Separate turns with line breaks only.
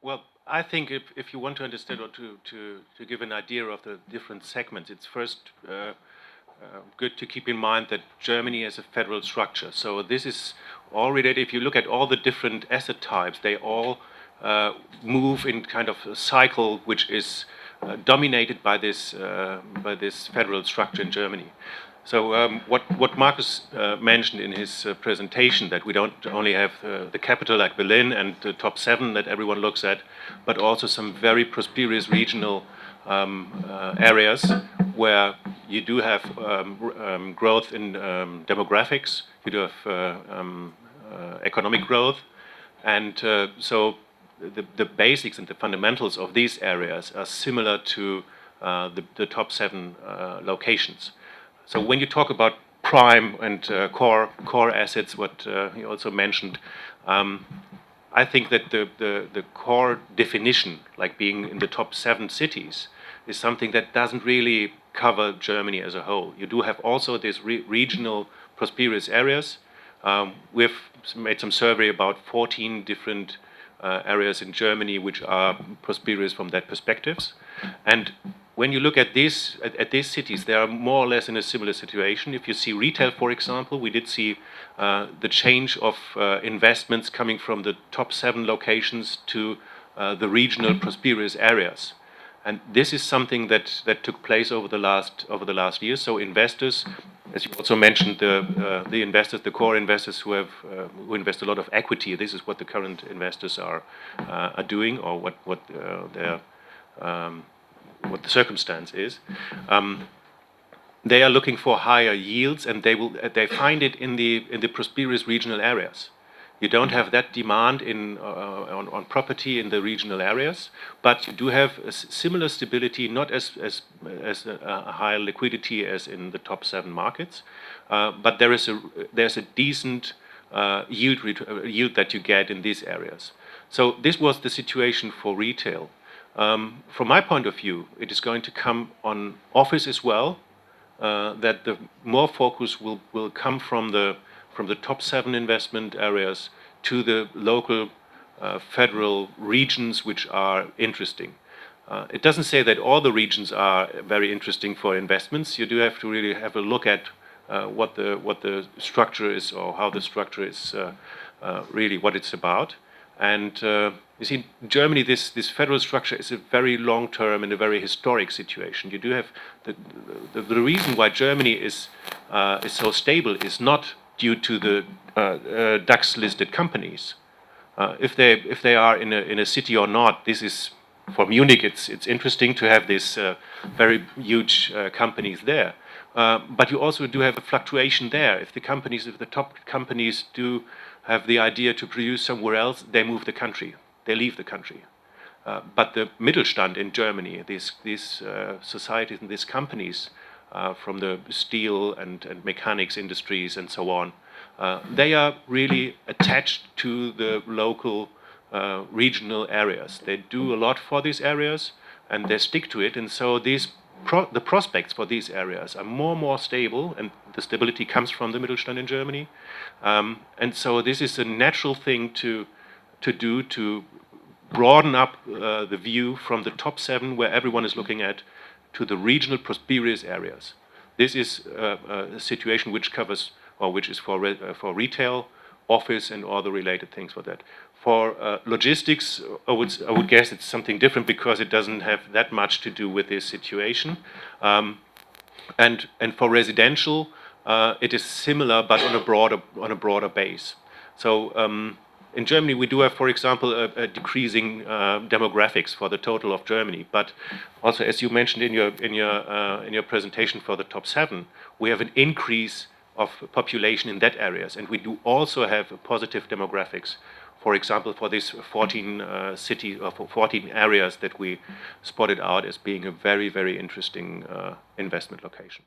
Well, I think if you want to understand or to give an idea of the different segments, it's first good to keep in mind that Germany has a federal structure. So this is all related. If you look at all the different asset types, they all move in kind of a cycle which is dominated by this federal structure in Germany. So what Markus mentioned in his presentation, that we don't only have the capital like Berlin and the top 7 that everyone looks at, but also some very prosperous regional areas where you do have growth in demographics, you do have economic growth, and so the basics and the fundamentals of these areas are similar to the top 7 locations. So when you talk about prime and core assets, what he also mentioned, I think that the core definition, like being in the top 7 cities, is something that doesn't really cover Germany as a whole. You do have also these regional prosperous areas. We've made some survey about 14 different areas in Germany which are prosperous from that perspectives. And when you look at these cities, they are more or less in a similar situation. If you see retail, for example, we did see the change of investments coming from the top 7 locations to the regional prosperous areas. And this is something that took place over the last years. So investors, as you also mentioned, the investors, the core investors who invest a lot of equity. This is what the current investors are doing, or what the circumstance is. They are looking for higher yields, and they find it in the prosperous regional areas. You don't have that demand on property in the regional areas, but you do have a similar stability, not as a high liquidity as in the top 7 markets, but there's a decent yield that you get in these areas. So this was the situation for retail. From my point of view, it is going to come on office as well, that the more focus will come from the top 7 investment areas to the local federal regions which are interesting. It doesn't say that all the regions are very interesting for investments. You do have to really have a look at what the structure is, or how the structure is really what it's about. And you see, in Germany, this federal structure is a very long-term and a very historic situation. You do have the reason why Germany is so stable is not due to the DAX-listed companies. If they are in a city or not, this is, for Munich, it's interesting to have these very huge companies there. But you also do have a fluctuation there. If the top companies do have the idea to produce somewhere else, they move the country, they leave the country. But the Mittelstand in Germany, these societies and these companies from the steel and mechanics industries and so on, they are really attached to the local regional areas. They do a lot for these areas, and they stick to it, and so the prospects for these areas are more stable, and the stability comes from the Mittelstand in Germany. And so this is a natural thing to do to broaden up the view from the top 7, where everyone is looking at, to the regional prosperous areas. This is a situation which covers, or which is for retail, office, and all the related things for that. For logistics, I would guess it's something different, because it doesn't have that much to do with this situation. And for residential, it is similar, but on a broader base. So in Germany, we do have, for example, a decreasing demographics for the total of Germany. But also, as you mentioned in your presentation for the top 7, we have an increase of population in that areas, and we do also have a positive demographics. For example, for these 14 cities, or for 14 areas that we spotted out as being a very interesting investment location.